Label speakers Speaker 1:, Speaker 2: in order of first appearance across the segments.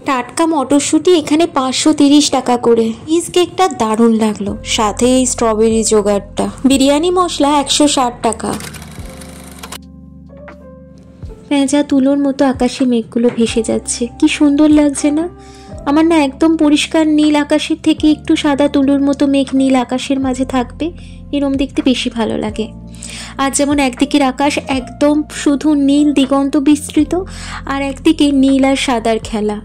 Speaker 1: টাটকা মটরশুঁটি এখানে 530 টাকা করে। চিজ কেকটা দারুণ লাগলো, সাথে এই স্ট্রবেরি যোগাড়টা। বিরিয়ানি মশলা 160 টাকা। পেঁচা তুলোর মতো আকাশে মেঘগুলো ভেসে যাচ্ছে, কি সুন্দর লাগছে না? আমার না একদম পরিষ্কার নীল আকাশের থেকে একটু সাদা তুলোর মতো মেঘ নীল আকাশের মাঝে থাকবে, এরম দেখতে বেশি ভালো লাগে। আর যেমন একদিকের আকাশ একদম শুধু নীল দিগন্ত বিস্তৃত, আর একদিকে নীল আর সাদার খেলা।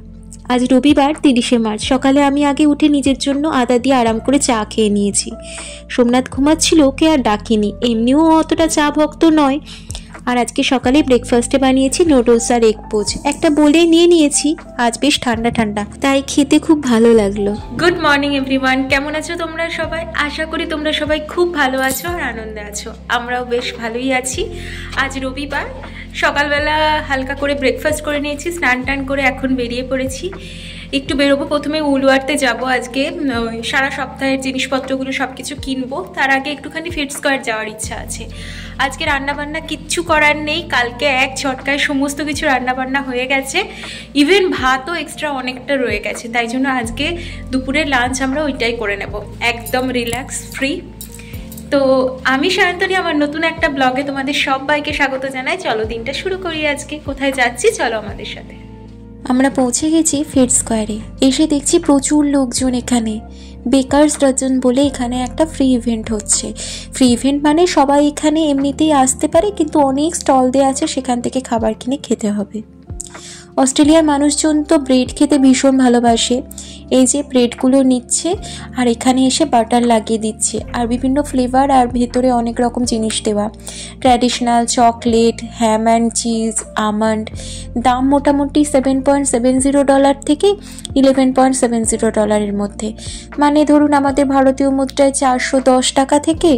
Speaker 1: আজ রবিবার 30শে মার্চ। সকালে আমি আগে উঠে নিজের জন্য আদা দিয়ে আরাম করে চা খেয়ে নিয়েছি। সোমনাথ ঘুমাচ্ছিল, ওকে আর ডাকিনি, এমনিও অতটা চা ভক্ত নয়। আর আজকে সকালে ব্রেকফাস্টে বানিয়েছি নুডলস আর এগ পোচ, একটা বলে নিয়েছি। আজ বেশ ঠান্ডা ঠান্ডা, তাই খেতে খুব ভালো লাগলো। গুড মর্নিং এভরিওয়ান, কেমন আছো তোমরা সবাই? আশা করি তোমরা সবাই খুব ভালো আছো আর আনন্দে আছো। আমরাও বেশ ভালোই আছি। আজ রবিবার, সকালবেলা হালকা করে ব্রেকফাস্ট করে নিয়েছি, স্নান টান করে এখন বেরিয়ে পড়েছি। একটু বেরোবো, প্রথমে উলওয়ার্তে যাব। আজকে সারা সপ্তাহের জিনিসপত্রগুলো সব কিছু কিনবো। তার আগে একটুখানি ফিট স্কোয়ার যাওয়ার ইচ্ছা আছে। আজকে রান্নাবান্না কিচ্ছু করার নেই, কালকে এক ছটকায় সমস্ত কিছু রান্নাবান্না হয়ে গেছে, ইভেন ভাতও এক্সট্রা অনেকটা রয়ে গেছে। তাই জন্য আজকে দুপুরের লাঞ্চ আমরা ওইটাই করে নেব, একদম রিল্যাক্স ফ্রি। তো আমি সায়ন্তনী, আমার নতুন একটা ব্লগে তোমাদের সবাইকে স্বাগত জানাই। চলো দিনটা শুরু করি। আজকে কোথায় যাচ্ছি চলো আমাদের সাথে। আমরা পৌঁছে গেছি ফিট স্কোয়ারে। এসে দেখছি প্রচুর লোকজন এখানে। বেকার্স ডজন বলে এখানে একটা ফ্রি ইভেন্ট হচ্ছে। ফ্রি ইভেন্ট মানে সবাই এখানে এমনিতেই আসতে পারে, কিন্তু অনেক স্টল দেওয়া আছে, সেখান থেকে খাবার কিনে খেতে হবে। অস্ট্রেলিয়ার মানুষজন তো ব্রেড খেতে ভীষণ ভালোবাসে। এই যে ব্রেডগুলো নিচ্ছে আর এখানে এসে বাটার লাগিয়ে দিচ্ছে, আর বিভিন্ন ফ্লেভার আর ভেতরে অনেক রকম জিনিস দেওয়া। Traditional chocolate, ham and cheese, almond. দাম মোটামুটি $7.70 থেকে $11.70 মধ্যে। মানে ধরুন আমাদের ভারতীয় মুদ্রায় 410 টাকা থেকে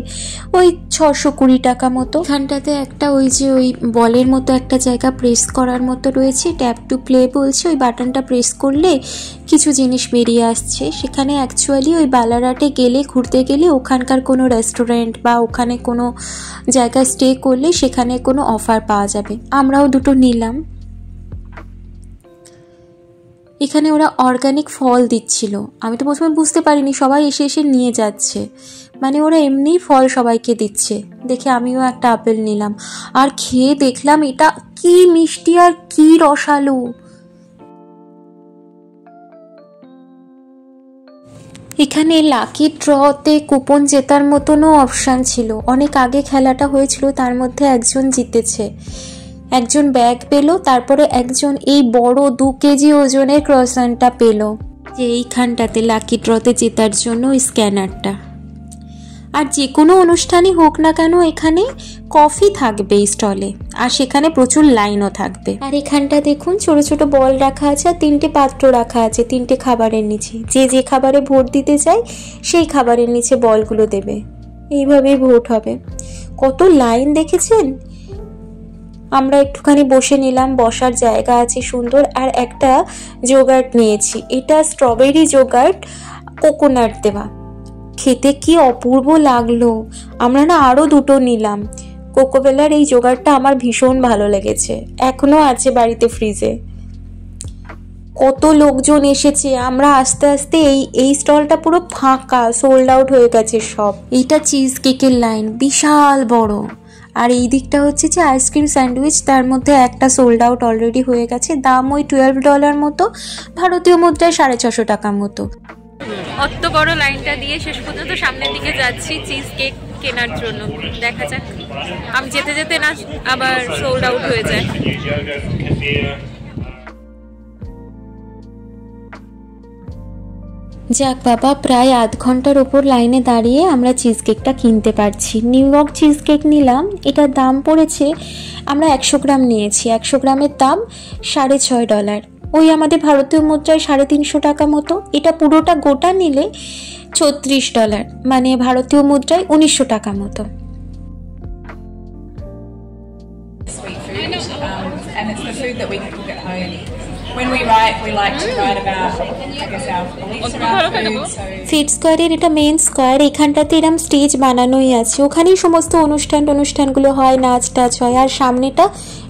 Speaker 1: ওই 620 টাকা মতো। এখানটাতে একটা ওই যে ওই বলের মতো একটা জায়গা প্রেস করার মতো রয়েছে, ট্যাপ টু প্লে বলছে। ওই বাটনটা প্রেস করলে কিছু জিনিস বেরিয়ে আসছে। সেখানে অ্যাকচুয়ালি ওই বালারাটে গেলে, ঘুরতে গেলে, ওখানকার কোনো রেস্টুরেন্ট বা ওখানে কোনো জায়গায় স্টে করলে সেখানে কোনো অফার পাওয়া যাবে। আমরাও দুটো নিলাম। এখানে ওরা অর্গানিক ফল দিচ্ছিল। আমি তো প্রথমে বুঝতে পারিনি, সবাই এসে এসে নিয়ে যাচ্ছে, মানে ওরা এমনি ফল সবাইকে দিচ্ছে। দেখে আমিও একটা আপেল নিলাম, আর খেয়ে দেখলাম এটা কি মিষ্টি আর কি রসালো। এখানে লাকি ড্রতে কুপন জেতার মতনও অপশান ছিল। অনেক আগে খেলাটা হয়েছিল, তার মধ্যে একজন জিতেছে, একজন ব্যাগ পেলো, তারপরে একজন এই বড় 2 কেজি ওজনের ক্রসানটা পেলো। যে এইখানটাতে লাকি ড্রতে জেতার জন্য ওই স্ক্যানারটা। আর যে কোনো অনুষ্ঠানই হোক না কেন এখানে কফি থাকবে এই স্টলে, আর সেখানে প্রচুর লাইনও থাকবে। আর এখানটা দেখুন ছোট ছোট বল রাখা আছে, আর 3টে পাত্র রাখা আছে 3টে খাবারের নিচে। যে যে খাবারে ভোট দিতে চায় সেই খাবারের নিচে বলগুলো দেবে, এইভাবেই ভোট হবে। কত লাইন দেখেছেন? আমরা একটুখানি বসে নিলাম, বসার জায়গা আছে সুন্দর। আর একটা যোগার্ট নিয়েছি, এটা স্ট্রবেরি যোগার্ট, কোকোনাট দেওয়া। খেতে কি অপূর্ব লাগলো। আমরা না আরও দুটো নিলাম। কোকোবেলার এই যোগার্টটা আমার ভীষণ ভালো লেগেছে, এখনো আছে বাড়িতে ফ্রিজে। কত লোকজন এসেছে। আমরা আস্তে আস্তে এই স্টলটা পুরো ফাঁকা, সোল্ড আউট হয়ে গেছে সব। এইটা চিজ কেকের লাইন, বিশাল বড়। আর এই দিকটা হচ্ছে যে আইসক্রিম স্যান্ডউইচ, তার মধ্যে একটা সোল্ড আউট অলরেডি হয়ে গেছে। দাম ওই $12 মতো, ভারতীয় মুদ্রায় 650 টাকা মতো। অত বড় লাইনটা দিয়ে শেষ পর্যন্ত সামনের দিকে যাচ্ছি চিজ কেক কেনার জন্য। দেখা যাক, আমি যেতে যেতে না আবার সোল্ড আউট হয়ে যায়। যাক বাবা, প্রায় আধ ঘন্টার উপর লাইনে দাঁড়িয়ে আমরা চিজ কেকটা কিনতে পারছি। নিউ ইয়র্ক চিজ কেক নিলাম, এটার দাম পড়েছে, আমরা 100 গ্রাম নিয়েছি, 100 গ্রামের দাম $6.50। ওই আমাদের ভারতীয় মুদ্রায় 350 টাকা মতো। এটা পুরোটা গোটা নিলে $36, মানে ভারতীয় মুদ্রায় 1900 টাকা মতো।
Speaker 2: And it's the food that we cook at home. when we write, we like to write about, I guess, our beliefs around food. So
Speaker 1: feed স্কোয়ারের এটা মেন স্কোয়ার, এখানটাতে এরম স্টেজ বানানোই আছে, ওখানেই সমস্ত অনুষ্ঠানগুলো হয়, নাচ টাচ হয়। আর সামনেটা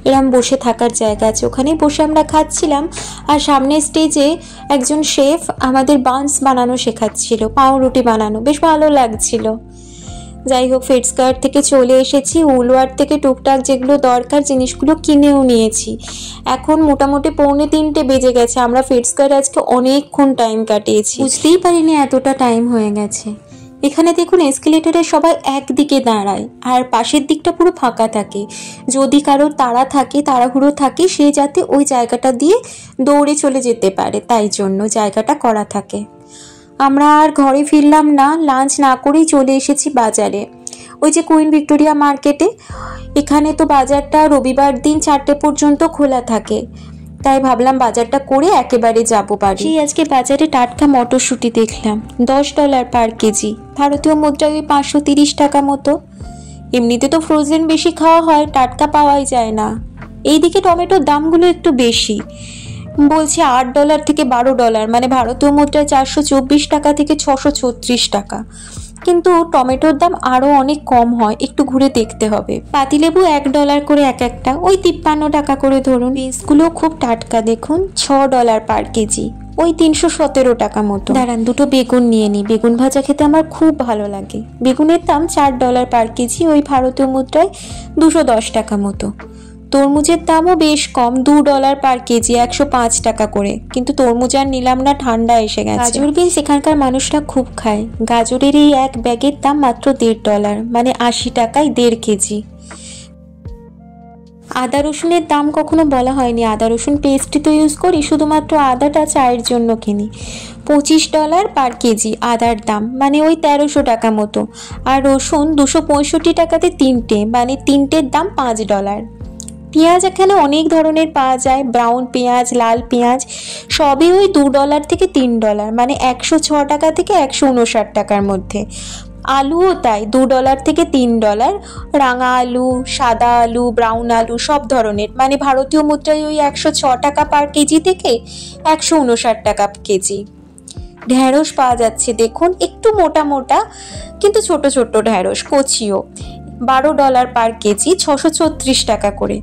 Speaker 1: এরম বসে থাকার জায়গা আছে, ওখানেই বসে আমরা খাচ্ছিলাম। আর সামনে স্টেজে একজন শেফ আমাদের বান্স বানানো শেখাচ্ছিল, পাউরুটি বানানো, বেশ ভালো লাগছিল। যাই হোক, ফিড স্কোয়ার থেকে চলে এসেছি, উলওয়ার থেকে টুকটাক যেগুলো দরকার জিনিসগুলো কিনেও নিয়েছি। এখন মোটামুটি 2:45 বেজে গেছে। আমরা ফিড স্কোয়ার আজকে অনেকক্ষণ টাইম কাটিয়েছি, বুঝতেই পারিনি এতটা টাইম হয়ে গেছে। এখানে দেখুন এসকেলেটরে সবাই একদিকে দাঁড়ায় আর পাশের দিকটা পুরো ফাঁকা থাকে। যদি কারো তাড়াহুড়ো থাকে, সে যাতে ওই জায়গাটা দিয়ে দৌড়ে চলে যেতে পারে, তাই জন্য জায়গাটা করা থাকে। আমরা আর ঘরে ফিরলাম না, লাঞ্চ না করেই চলে এসেছি বাজারে, ওই যে কুইন ভিক্টোরিয়া মার্কেটে। এখানে তো বাজারটা রবিবার দিন 4টে পর্যন্ত খোলা থাকে, তাই ভাবলাম বাজারটা করে একেবারে যাবো বাড়ি। আজকে বাজারে টাটকা মটরশুঁটি দেখলাম, $10 পার কেজি, ভারতীয় মুদ্রায় ওই 530 টাকা মতো। এমনিতে তো ফ্রোজেন বেশি খাওয়া হয়, টাটকা পাওয়াই যায় না। এইদিকে টমেটোর দামগুলো একটু বেশি, বলছে $8 থেকে $12, মানে ভারতীয় মুদ্রায় 424 টাকা থেকে 636 টাকা। কিন্তু টমেটোর দাম আরও অনেক কম হয়, একটু ঘুরে দেখতে হবে। পাতিলেবু $1 করে একটা, ওই 53 টাকা করে ধরুন। বিনসগুলো খুব টাটকা, দেখুন $6 পার কেজি, ওই 317 টাকা মতো। দাঁড়ান, দুটো বেগুন নিয়ে নিই, বেগুন ভাজা খেতে আমার খুব ভালো লাগে। বেগুনের দাম $4 পার কেজি, ওই ভারতীয় মুদ্রায় 210 টাকা মতো। তরমুজের দামও বেশ কম, $2 পার কেজি, 105 টাকা করে। কিন্তু তরমুজ আর নিলাম না, ঠান্ডা এসে গেছে। গাজর বিনস এখানকার মানুষরা খুব খায়। গাজরের এই এক ব্যাগের দাম মাত্র $1.5, মানে 80 টাকায় 1.5 কেজি। আদা রসুনের দাম কখনো বলা হয়নি, আদা রসুন পেস্টই তো ইউজ করি, শুধুমাত্র আদাটা চায়ের জন্য কিনি। $25 পার কেজি আদার দাম, মানে ওই 1300 টাকা মতো। আর রসুন 265 টাকাতে 3টে, মানে 3টের দাম $5। পেঁয়াজ এখানে অনেক ধরনের পাওয়া যায়, ব্রাউন পেঁয়াজ, লাল পেঁয়াজ, সবই ওই $2 থেকে $3, মানে 106 টাকা থেকে 159 টাকার মধ্যে। আলুও তাই, $2 থেকে $3, রাঙা আলু, সাদা আলু, ব্রাউন আলু, সব ধরনের, মানে ভারতীয় মুদ্রায় ওই 106 টাকা পার কেজি থেকে 159 টাকা কেজি। ঢ্যাঁড়স পাওয়া যাচ্ছে, দেখুন একটু মোটা মোটা কিন্তু ছোট ছোট ঢ্যাঁড়স, কচিও, $12 পার কেজি, 636 টাকা করে।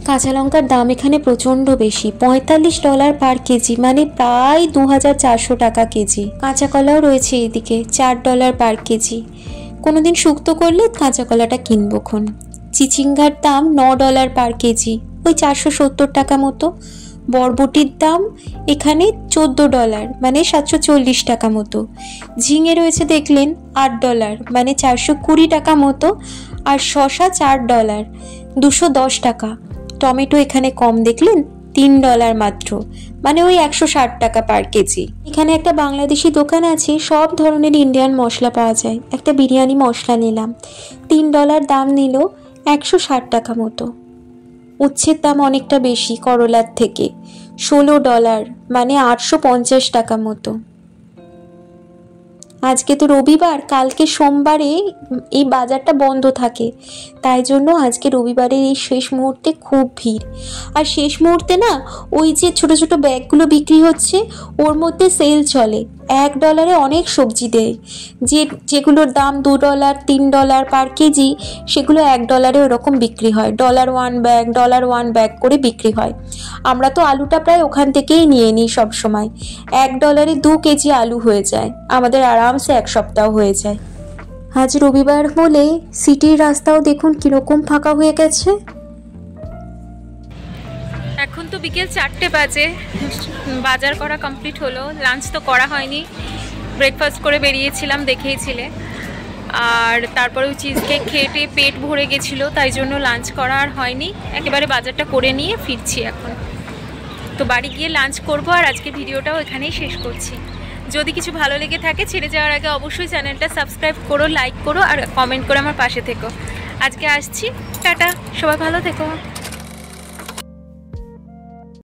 Speaker 1: কাঁচা লঙ্কার দাম এখানে প্রচণ্ড বেশি, $45 পার কেজি, মানে প্রায় 2400 টাকা কেজি। কাঁচা কলাও রয়েছে এদিকে, $4 পার কেজি। কোনোদিন শুক্তো করলে কাঁচা কলাটা কিনবক্ষণ। চিচিঙ্গার দাম $9 পার কেজি, ওই 470 টাকা মতো। বরবটির দাম এখানে $14, মানে 740 টাকা মতো। ঝিঙে রয়েছে দেখলেন $8, মানে 420 টাকা মতো। আর শসা $4, 210 টাকা। টমেটো এখানে কম দেখলেন, $3 মাত্র, মানে ওই 160 টাকা পার কেজি। এখানে একটা বাংলাদেশি দোকান আছে, সব ধরনের ইন্ডিয়ান মশলা পাওয়া যায়। একটা বিরিয়ানি মশলা নিলাম, $3 দাম নিল, 160 টাকা মতো। উচ্ছের দাম অনেকটা বেশি করলার থেকে, $16, মানে 850 টাকা মতো। আজকে তো রবিবার, কালকে সোমবারে এই বাজারটা বন্ধ থাকে, তাই জন্য আজকে রবিবারের এই শেষ মুহূর্তে খুব ভিড়। আর শেষ মুহূর্তে না, ওই যে ছোট ছোট ব্যাগগুলো বিক্রি হচ্ছে, ওর মধ্যে সেল চলে, $1 অনেক সবজি দেয়। যেগুলোর দাম $2, $3 পার কেজি, সেগুলো $1 ওরকম বিক্রি হয়। $1 ব্যাগ করে বিক্রি হয়। আমরা তো আলুটা প্রায় ওখান থেকেই নিয়ে নিই সব সময়। $1 2 কেজি আলু হয়ে যায়, আমাদের আরামসে 1 সপ্তাহ হয়ে যায়। আজ রবিবার বলে সিটির রাস্তাও দেখুন কিরকম ফাঁকা হয়ে গেছে।
Speaker 3: এখন তো বিকেল 4টে বাজে, বাজার করা কমপ্লিট হলো। লাঞ্চ তো করা হয়নি, ব্রেকফাস্ট করে বেরিয়েছিলাম, দেখেইছিলে। আর তারপরে ওই চিজ কেক খেয়ে পেট ভরে গেছিলো, তাই জন্য লাঞ্চ করা আর হয়নি। একেবারে বাজারটা করে নিয়ে ফিরছি এখন। তো বাড়ি গিয়ে লাঞ্চ করব, আর আজকে ভিডিওটাও এখানেই শেষ করছি। যদি কিছু ভালো লেগে থাকে, ছেড়ে যাওয়ার আগে অবশ্যই চ্যানেলটা সাবস্ক্রাইব করো, লাইক করো, আর কমেন্ট করে আমার পাশে থেকো। আজকে আসছি, টাটা, সবাই ভালো থেকো।